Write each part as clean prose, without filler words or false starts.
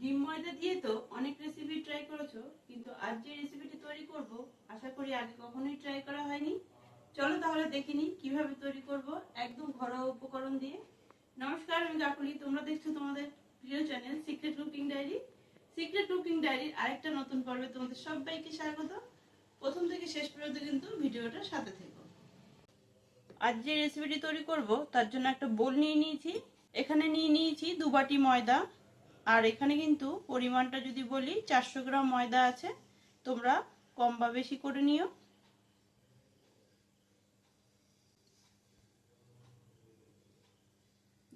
ডিম ময়দা দিয়ে তো অনেক রেসিপি ট্রাই করেছো, কিন্তু আজ যে রেসিপিটি তৈরি করব আশা করি আগে কখনোই ট্রাই করা হয়নি। চলো তাহলে দেখে নিই কিভাবে তৈরি করব একদম ঘরোয়া উপকরণ দিয়ে। নমস্কার, আমি কাকুলি, তোমরা দেখছো তোমাদের প্রিয় channel secret cooking diary. Secret cooking ডায়েরির আরেকটা নতুন পর্বে তোমাদের সবাইকে স্বাগত। প্রথম থেকে শেষ পর্যন্ত কিন্তু ভিডিওটার সাথে থেকো। আজ যে রেসিপিটি তৈরি করব তার জন্য একটা বোল নিয়ে নিয়েছি। এখানে নিয়ে নিয়েছি 2 বাটি ময়দা। আর এখানে কিন্তু পরিমাণটা যদি বলি 400 গ্রাম ময়দা আছে, তোমরা কম বা বেশি করে নিও।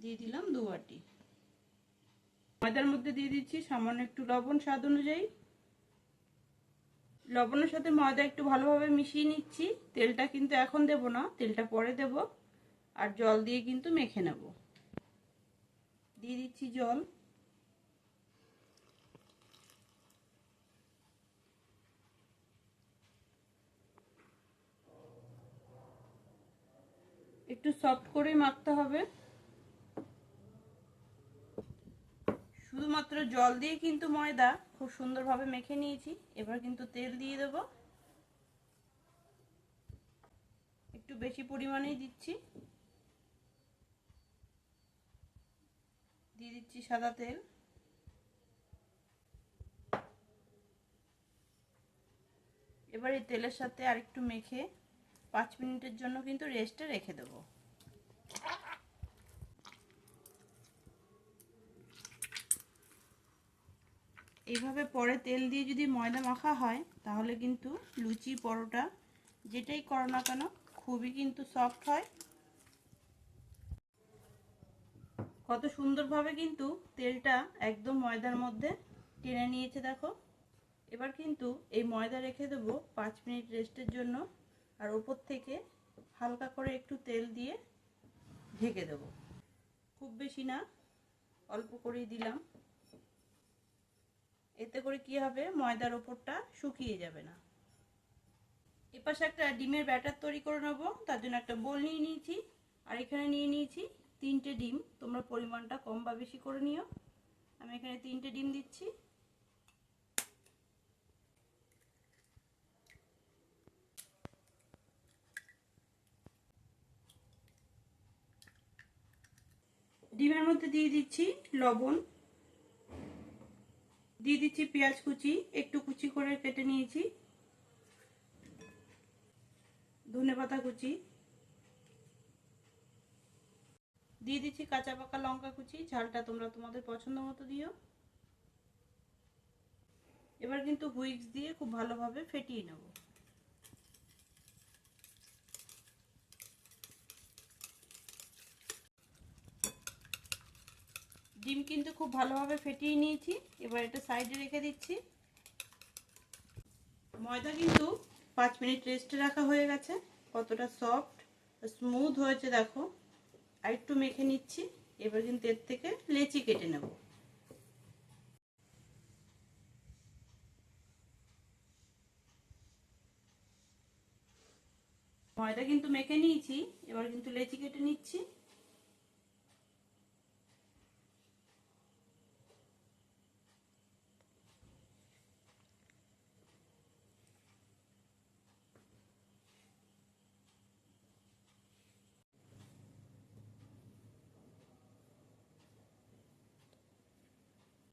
দিয়ে দিলাম 2 বাটি। ময়দার মধ্যে দিয়ে দিচ্ছি সামান্য একটু লবণ স্বাদ অনুযায়ী। লবণের সাথে ময়দা একটু ভালোভাবে মিশিয়ে নিচ্ছি। তেলটা কিন্তু এখন দেব না, তেলটা পরে দেব। আর জল দিয়ে কিন্তু মেখে নেব। দিয়ে দিচ্ছি জল। একটু সফট করে মাখতে হবে। শুধুমাত্র জল দিয়ে কিন্তু ময়দা খুব সুন্দরভাবে মেখে নিয়েছি। এবার কিন্তু তেল দিয়ে দেব। একটু বেশি পরিমাণেই দিচ্ছি। দিয়ে দিচ্ছি সাদা তেল। এবার এই তেলের সাথে আরেকটু মেখে 5 মিনিটের জন্য কিন্তু রেস্টে রেখে দেব। এইভাবে পরে তেল দিয়ে যদি ময়দা মাখা হয় তাহলে কিন্তু লুচি পরোটা যেটাই করো না কেন খুবই কিন্তু সফট হয়। কত সুন্দরভাবে কিন্তু তেলটা একদম ময়দার মধ্যে টেনে নিয়েছে দেখো। এবার কিন্তু এই ময়দা রেখে দেব 5 মিনিট রেস্টের জন্য। আর উপর থেকে হালকা করে একটু তেল দিয়ে ঢেকে দেব। খুব বেশি না, অল্প করেই দিলাম। এতে করে কি হবে, ময়দার ওপরটা শুকিয়ে যাবে না। এপাশে একটা ডিমের ব্যাটার তৈরি করে নেব। তার জন্য একটা বোল নিয়ে নিয়েছি। আর এখানে নিয়ে নিয়েছি 3টে ডিম। তোমরা পরিমাণটা কম বা বেশি করে নিও। আমি এখানে 3টে ডিম দিচ্ছি। ডিমের মধ্যে দিয়ে দিচ্ছি লবণ। দিয়ে দিচ্ছি পেঁয়াজ কুচি, একটু কুচি করে কেটে নিয়েছি। ধনেপাতা কুচি। দিয়ে দিচ্ছি কাঁচা পাকা লঙ্কা কুচি। ঝালটা তোমরা তোমাদের পছন্দ মতো দিও। এবার কিন্তু হুইস্ক দিয়ে খুব ভালোভাবে ফেটিয়ে নেব। ডিম কিন্তু খুব ভালোভাবে ফেটিয়ে নিয়েছি। এবার এটা সাইডে রেখে দিচ্ছি। ময়দা কিন্তু 5 মিনিট রেস্টে রাখা হয়ে গেছে। কতটা সফট স্মুথ হয়েছে দেখো। আর একটু মেখে নিচ্ছি। এবার কিন্তু এর থেকে লেচি কেটে নেব। ময়দা কিন্তু মেখে নিয়েছি। এবার কিন্তু লেচি কেটে নিচ্ছি।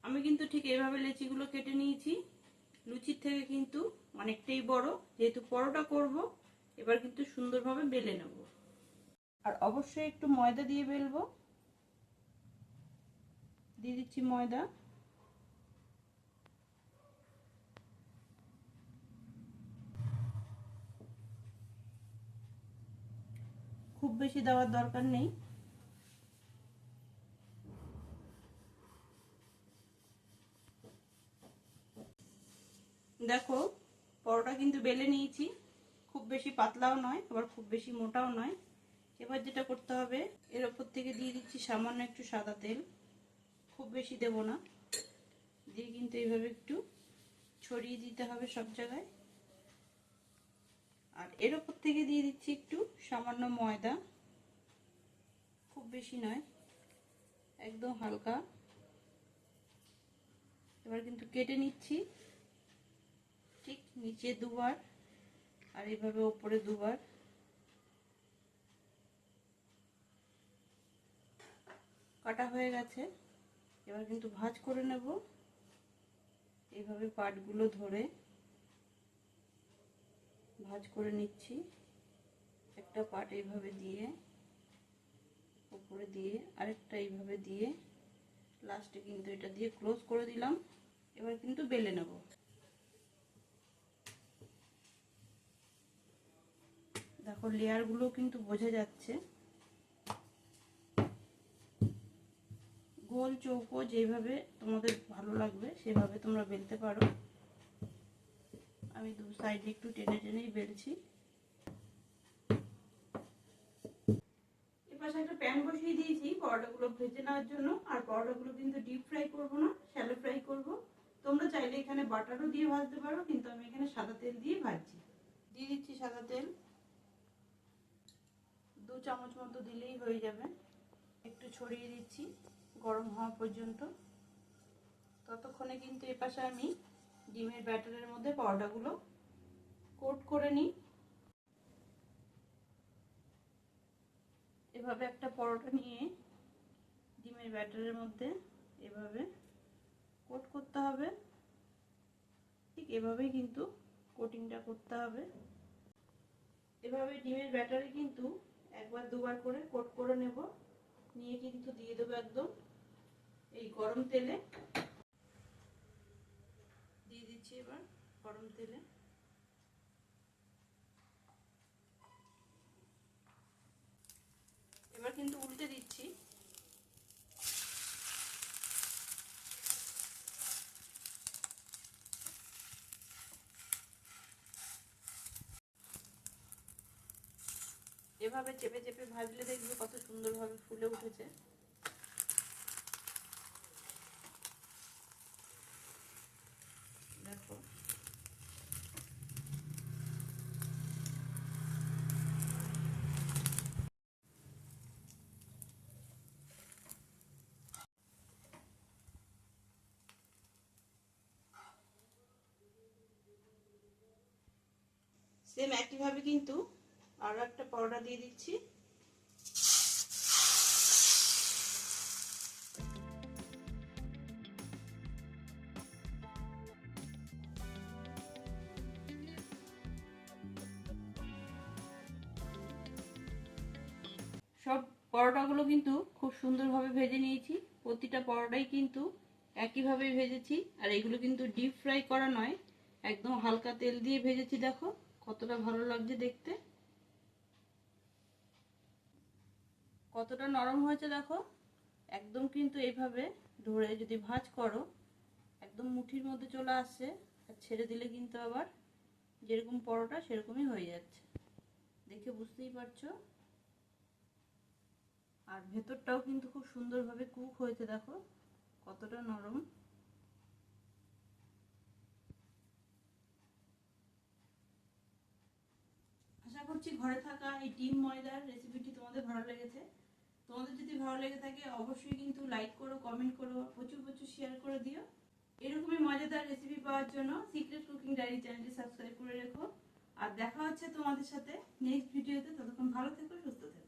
আমি কিন্তু ঠিক এইভাবে লেচিগুলো কেটে নিয়েছি। লুচির থেকে কিন্তু অনেকটাই বড়, যেহেতু পরোটা করব। এবার কিন্তু সুন্দরভাবে বেলে নেব। আর অবশ্যই একটু ময়দা দিয়ে বেলবো। দিয়ে দিচ্ছি ময়দা। খুব বেশি দেওয়ার দরকার নেই। দেখো পরোটা কিন্তু বেলে নিয়েছি। খুব বেশি পাতলাও নয়, আবার খুব বেশি মোটাও নয়। এবার যেটা করতে হবে, এর ওপর থেকে দিয়ে দিচ্ছি সামান্য একটু সাদা তেল। খুব বেশি দেব না। দিয়ে কিন্তু এইভাবে একটু ছড়িয়ে দিতে হবে সব জায়গায়। আর এর ওপর থেকে দিয়ে দিচ্ছি একটু সামান্য ময়দা। খুব বেশি নয়, একদম হালকা। এবার কিন্তু কেটে নিচ্ছি, ঠিক নিচে দুবার আর এইভাবে উপরে দুবার। কাটা হয়ে গেছে, এবার কিন্তু ভাঁজ করে নেব। এইভাবে পাটগুলো ধরে ভাঁজ করে নিচ্ছি। একটা পাট এইভাবে দিয়ে উপরে দিয়ে আরেকটা এইভাবে দিয়ে লাস্টে কিন্তু এটা দিয়ে ক্লোজ করে দিলাম। এবার কিন্তু বেলে নেব। দেখো লেয়ারগুলো কিন্তু বোঝা যাচ্ছে। গোল চৌকো যেভাবে তোমাদের ভালো লাগবে সেভাবে তোমরা বেলতে পারো। আমি দু সাইডে একটু টেনে টেনেই বেলছি। এপাশে একটা প্যান বসিয়ে দিয়েছি পরোটাগুলো ভেজে নেওয়ার জন্য। আর পরোটাগুলো কিন্তু ডিপ ফ্রাই করবো না, শ্যালো ফ্রাই করব। তোমরা চাইলে এখানে বাটারও দিয়ে ভাজতে পারো, কিন্তু আমি এখানে সাদা তেল দিয়ে ভাজছি। দিয়ে দিচ্ছি সাদা তেল, 2 চামচ মতো দিলেই হয়ে যাবে। একটু ছড়িয়ে দিচ্ছি গরম হওয়া পর্যন্ত। ততক্ষণে কিন্তু এপাশে আমি ডিমের ব্যাটারের মধ্যে পরোটাগুলো কোট করে নিই। এভাবে একটা পরোটা নিয়ে ডিমের ব্যাটারের মধ্যে এভাবে কোট করতে হবে। ঠিক এভাবেই কিন্তু কোটিংটা করতে হবে। এভাবে ডিমের ব্যাটারে কিন্তু একবার দুবার করে কোট করে নেব। নিয়ে কিন্তু দিয়ে দেবো একদম এই গরম তেলে। দিয়ে দিচ্ছি এবার গরম তেলে। এবার কিন্তু উল্টে দিচ্ছি। এভাবে চেপে চেপে ভাজলে দেখবে কত সুন্দরভাবে ফুলে উঠেছে। দেখো সেম একইভাবে কিন্তু আরো একটা পরোটা দিয়ে দিচ্ছি। সব পরোটাগুলো কিন্তু খুব সুন্দরভাবে ভেজে নিয়েছি। প্রতিটা পরোটাই কিন্তু একইভাবে ভেজেছি। আর এগুলো কিন্তু ডিপ ফ্রাই করা নয়, একদম হালকা তেল দিয়ে ভেজেছি। দেখো কতটা ভালো লাগছে দেখতে, কতটা নরম হয়েছে দেখো। একদম কিন্তু এইভাবে ধরে যদি ভাঁজ করো একদম মুঠির মধ্যে চলে আসছে। আর ছেড়ে দিলে কিন্তু আবার যেরকম পরোটা সেরকমই হয়ে যাচ্ছে, দেখে বুঝতেই পারছো। আর ভেতরটাও কিন্তু খুব সুন্দরভাবে কুক হয়েছে, দেখো কতটা নরম। আশা করছি ঘরে থাকা এই ডিম ময়দার রেসিপিটি তোমাদের ভালো লেগেছে। তোমাদের যদি ভালো লেগে থাকে অবশ্যই কিন্তু লাইক করো, কমেন্ট করো, প্রচুর প্রচুর শেয়ার করে দিও। এরকমই মজাদার রেসিপি পাওয়ার জন্য সিক্রেট কুকিং ডায়েরি চ্যানেলটি সাবস্ক্রাইব করে রেখো। আর দেখা হচ্ছে তোমাদের সাথে নেক্সট ভিডিওতে। ততক্ষণ ভালো থেকো, সুস্থ থেকো।